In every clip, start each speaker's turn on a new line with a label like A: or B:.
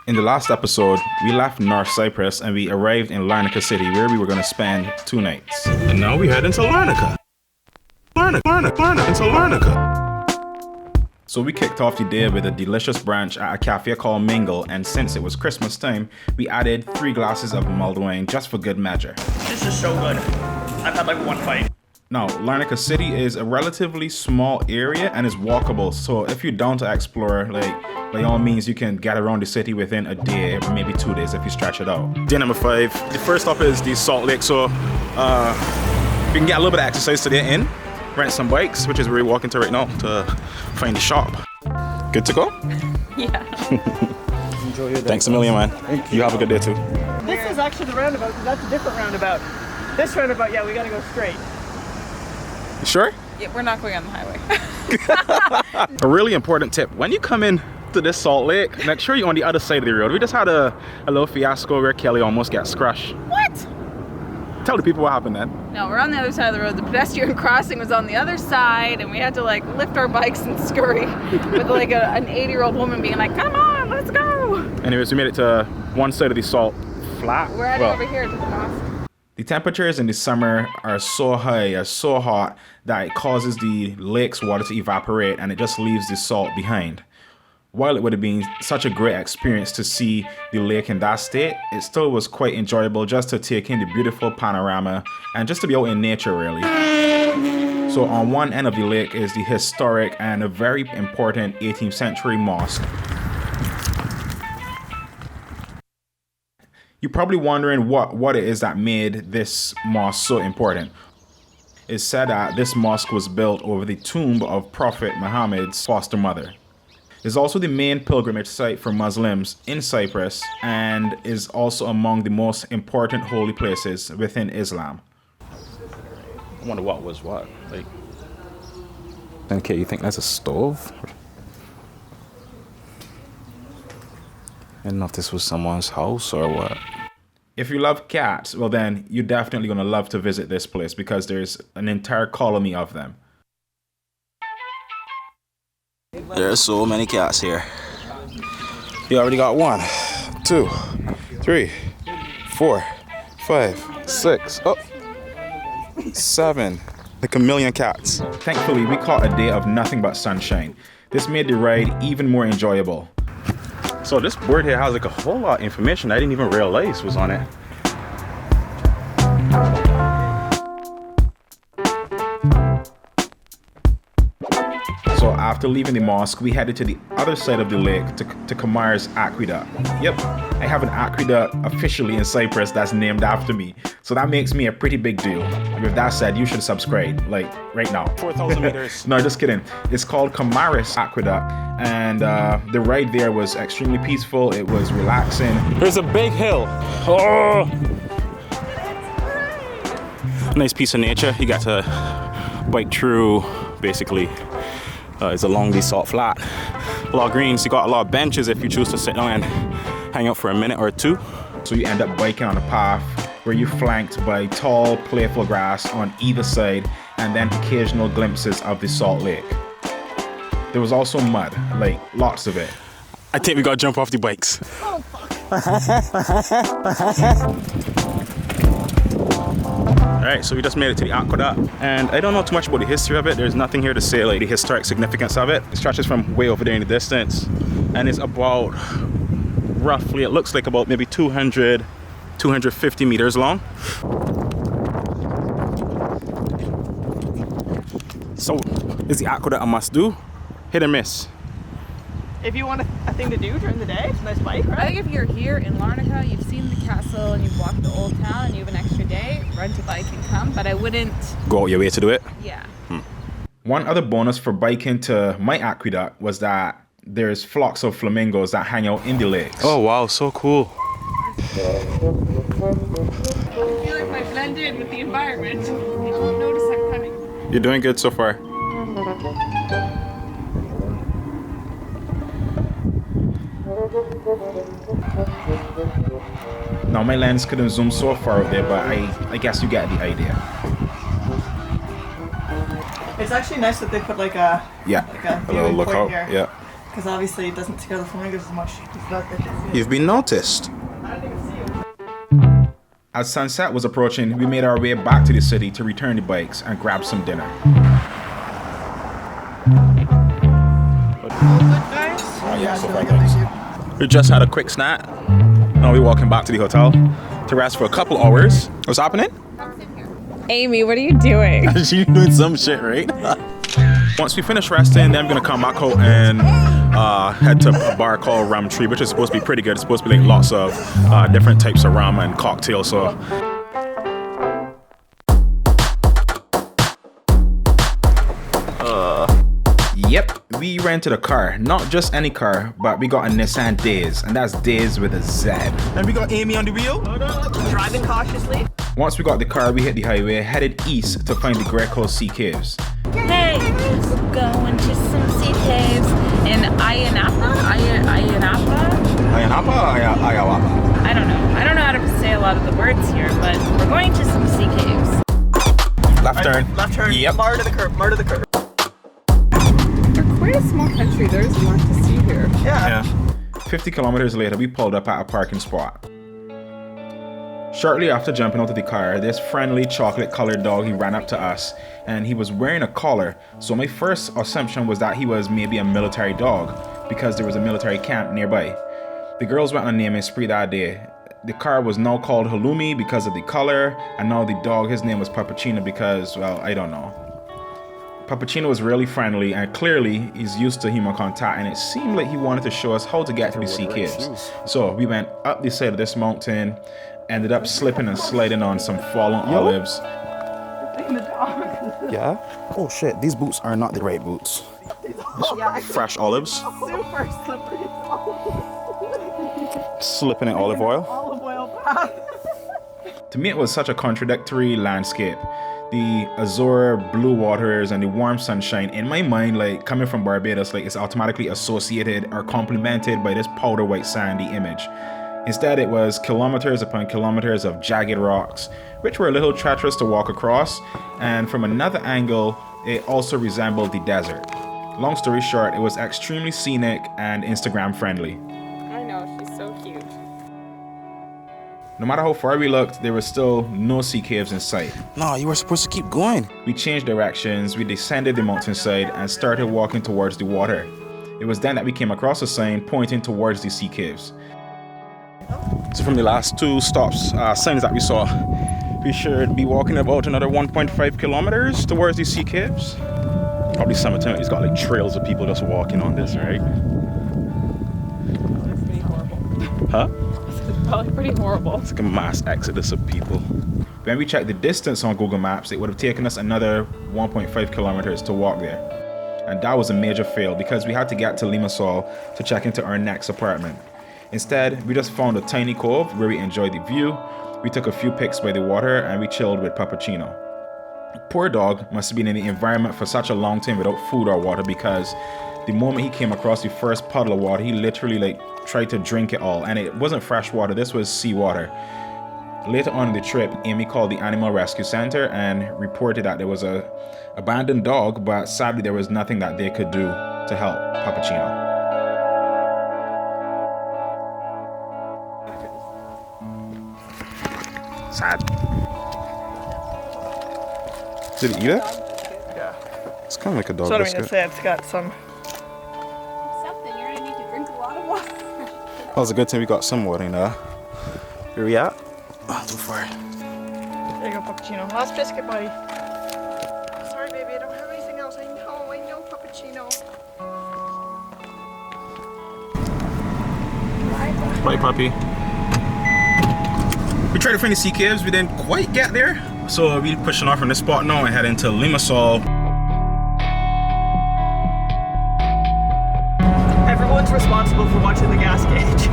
A: In the last episode, we left North Cyprus and we arrived in Larnaca City where we were going to spend 2 nights.
B: And now we head into Larnaca. Into Larnaca.
A: So we kicked off the day with a delicious brunch at a cafe called Mingle, and since it was Christmas time, we added 3 glasses of mulled wine just for good measure.
C: This is so good. I've had like 1 bite.
A: Now, Larnaca City is a relatively small area and is walkable, so if you're down to explore, by all means, you can get around the city within a day, or maybe 2 days if you stretch it out. Day number 5. The first stop is the Salt Lake, so we can get a little bit of exercise today in, rent some bikes, which is where we're walking to right now to find the shop. Good to go?
D: Yeah.
A: Enjoy your day. Thanks a million, man. You have a good day too.
C: This is actually the roundabout, because that's a different roundabout. This roundabout, yeah, we gotta go straight.
A: You sure?
D: Yeah, we're not going on the highway.
A: A really important tip, when you come in to this Salt Lake, make sure you're on the other side of the road. We just had a little fiasco where Kelly almost got crushed.
D: What?
A: Tell the people what happened then.
D: No, we're on the other side of the road. The pedestrian crossing was on the other side, and we had to like lift our bikes and scurry with like an 80-year-old woman being like, "Come on, let's go."
A: Anyways, we made it to one side of the salt flat.
D: We're heading over here to the mosque.
A: The temperatures in the summer are so high, are so hot, that it causes the lake's water to evaporate and it just leaves the salt behind. While it would have been such a great experience to see the lake in that state, it still was quite enjoyable just to take in the beautiful panorama and just to be out in nature, really. So on one end of the lake is the historic and a very important 18th century mosque. You're probably wondering what it is that made this mosque so important. It's said that this mosque was built over the tomb of Prophet Muhammad's foster mother. It's also the main pilgrimage site for Muslims in Cyprus and is also among the most important holy places within Islam. I wonder what was what. Okay, you think that's a stove? I don't know if this was someone's house or what. If you love cats, well then you're definitely going to love to visit this place because there's an entire colony of them. There are so many cats here. You already got 1, 2, 3, 4, 5, 6, 7. Like a million cats. Thankfully, we caught a day of nothing but sunshine. This made the ride even more enjoyable. So this board here has like a whole lot of information I didn't even realize was on it. So after leaving the mosque, we headed to the other side of the lake to Kamares Aqueduct. Yep, I have an aqueduct officially in Cyprus that's named after me. So that makes me a pretty big deal. With that said, you should subscribe, like right now. 4,000 meters. No, just kidding. It's called Kamares Aqueduct, and the ride there was extremely peaceful. It was relaxing. There's a big hill. Oh! Nice piece of nature. You got to bike through, basically. It's along the salt flat. A lot of greens. You got a lot of benches if you choose to sit down and hang out for a minute or 2. So you end up biking on a path where you're flanked by tall, playful grass on either side and then occasional glimpses of the Salt Lake. There was also mud, like lots of it. I think we gotta jump off the bikes.
D: Oh, fuck.
A: Alright, so we just made it to the aqueduct, and I don't know too much about the history of it. There's nothing here to say like the historic significance of it. It stretches from way over there in the distance, and it's about roughly, it looks like about maybe 250 meters long. So is the aqueduct a must do? Hit or miss?
C: If you want a thing to do during the day, it's a nice bike, right?
D: I think if you're here in Larnaca, you've seen the castle and you've walked the old town and you have an extra day, rent a bike and come, but I wouldn't...
A: Go out your way to do it?
D: Yeah.
A: One other bonus for biking to my aqueduct was that there's flocks of flamingos that hang out in the lakes. Oh wow, so cool.
D: I feel like if I blend in with the environment, you won't notice I'm coming.
A: You're doing good so far. Now my lens couldn't zoom so far out there, but I guess you get the idea.
C: It's actually nice that they put like a
A: little lookout.
C: here.
A: Yeah.
C: because obviously it doesn't scare the flamingos as much.
B: You've been noticed.
A: As sunset was approaching, we made our way back to the city to return the bikes and grab some dinner. We just had a quick snack. Now we're walking back to the hotel to rest for a couple hours. What's happening?
D: Amy, what are you doing?
A: She's doing some shit, right? Once we finish resting, then I'm gonna come back out and head to a bar called Rum Tree, which is supposed to be pretty good. It's supposed to be like lots of different types of rum and cocktails. So. Yep, we rented a car. Not just any car, but we got a Nissan Daze, and that's Daze with a Z. And we got Amy on the wheel.
C: Driving cautiously.
A: Once we got the car, we hit the highway, headed east to find the GRECO Sea Caves.
D: Hey, we're going to some sea caves in Ayanapa?
A: Ayanapa or Ayawapa?
D: I don't know. I don't know how to say a lot of the words here, but we're going to some sea caves.
A: Left turn.
C: Left turn.
A: Yep.
C: Mar to the curb. Mar to the curb.
D: We're quite a small country. There's a lot to see here.
C: Yeah.
A: 50 kilometers later, we pulled up at a parking spot. Shortly after jumping out of the car, this friendly chocolate-colored dog, he ran up to us, and he was wearing a collar. So my first assumption was that he was maybe a military dog, because there was a military camp nearby. The girls went on a naming spree that day. The car was now called Halloumi because of the color, and now the dog, his name was Puppercino because, well, I don't know. Puppercino was really friendly, and clearly he's used to human contact, and it seemed like he wanted to show us how to get to the sea caves. So we went up the side of this mountain, ended up slipping and sliding on some fallen olives.
B: Yeah? Oh shit, these boots are not the right boots.
A: Fresh olives.
C: Super slippery.
A: Slipping in olive oil.
C: Olive oil path.
A: To me, it was such a contradictory landscape. The azure blue waters and the warm sunshine, in my mind, like coming from Barbados, like it's automatically associated or complemented by this powder white sandy image. Instead, it was kilometers upon kilometers of jagged rocks, which were a little treacherous to walk across, and from another angle, it also resembled the desert. Long story short, it was extremely scenic and Instagram friendly.
D: I know, she's so cute.
A: No matter how far we looked, there was still no sea caves in sight.
B: No, you were supposed to keep going.
A: We changed directions, we descended the mountainside and started walking towards the water. It was then that we came across a sign pointing towards the sea caves. So from the last two stops, signs that we saw, we should be walking about another 1.5 kilometers towards the sea caves. Probably summertime, it's got like trails of people just walking on this, right?
D: That's pretty horrible.
A: Huh?
D: It's probably pretty horrible.
A: It's like a mass exodus of people. When we checked the distance on Google Maps, it would have taken us another 1.5 kilometers to walk there. And that was a major fail because we had to get to Limassol to check into our next apartment. Instead, we just found a tiny cove where we enjoyed the view. We took a few pics by the water and we chilled with Puppercino. Poor dog must have been in the environment for such a long time without food or water because the moment he came across the first puddle of water, he literally tried to drink it all. And it wasn't fresh water, this was seawater. Later on in the trip, Amy called the Animal Rescue Center and reported that there was a abandoned dog, but sadly there was nothing that they could do to help Puppercino. Sad. Did it eat it?
C: Yeah.
A: It's kind of like a dog
C: So I mean,
A: biscuit.
C: it's got some.
D: Something, you're gonna need to drink a lot of water.
A: That was a good thing we got some water in there. Where we at? Oh, too far.
C: There you go, Puppercino. Last biscuit, buddy. Sorry, baby, I don't have anything else. I know, Puppercino.
A: Bye, puppy. We tried to find the sea caves, we didn't quite get there. So we're pushing off from this spot now and heading to Limassol.
C: Everyone's responsible for watching the gas gauge.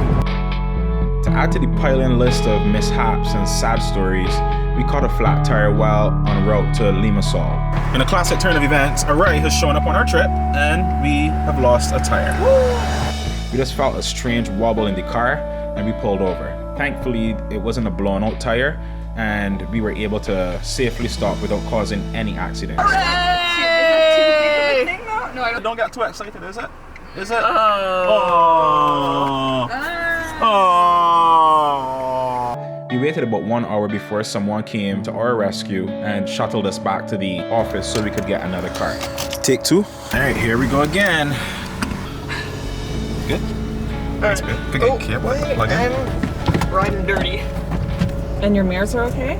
A: To add to the piling list of mishaps and sad stories, we caught a flat tire while en route to Limassol. In a classic turn of events, a ride has shown up on our trip and we have lost a tire. Woo! We just felt a strange wobble in the car and we pulled over. Thankfully, it wasn't a blown out tire and we were able to safely stop without causing any accidents.
D: Is that too big of a thing though? No, I don't.
C: Don't get too excited, is it?
B: Is it?
A: Oh. Oh.
E: We waited about 1 hour before someone came to our rescue and shuttled us back to the office so we could get another car.
B: Take 2. All right, here we go again. Good.
C: Alright.
B: Good.
C: Oh,
B: Okay,
C: wait,
B: plug in.
C: I'm riding dirty.
D: And your mirrors are okay?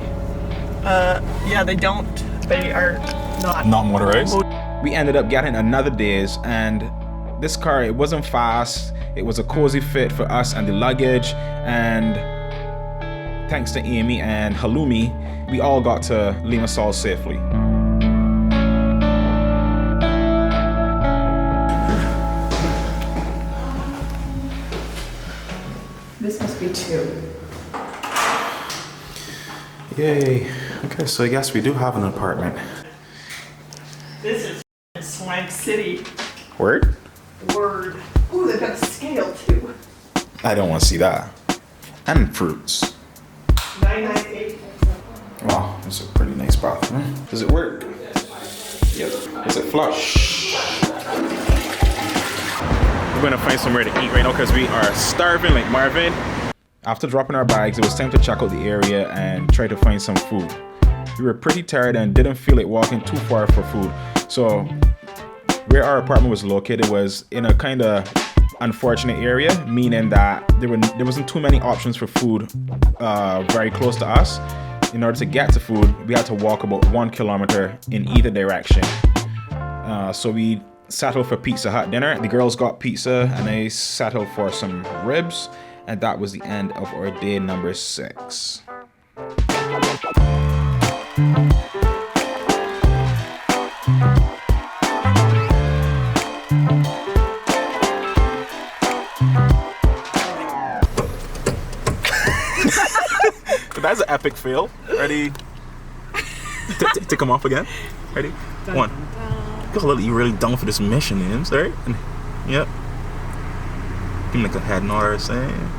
C: Yeah, they don't. They are not.
A: Not motorized.
E: We ended up getting another days, and this car, it wasn't fast. It was a cozy fit for us and the luggage, and thanks to Amy and Halloumi, we all got to Limassol safely.
D: This must be 2.
B: Yay. Okay, so I guess we do have an apartment.
C: This is Swank City.
B: Word?
C: Word. Ooh, they've got a scale too.
B: I don't want to see that. And fruits.
C: 998.
B: Wow, this is a pretty nice bathroom. Does it work? Yep. Is it flush?
A: We're gonna find somewhere to eat right now because we are starving like Marvin.
E: After dropping our bags, it was time to check out the area and try to find some food. We were pretty tired and didn't feel like walking too far for food. So where our apartment was located was in a kind of unfortunate area, meaning that there wasn't too many options for food very close to us. In order to get to food, we had to walk about 1 kilometer in either direction. So we settled for Pizza Hut dinner. The girls got pizza and I settled for some ribs. And that was the end of our day number 6.
A: That's an epic fail. Ready? Take them off again. Ready? 1. You're really done for this mission, you know what I'm saying? Yep. Give me like a head nod or saying.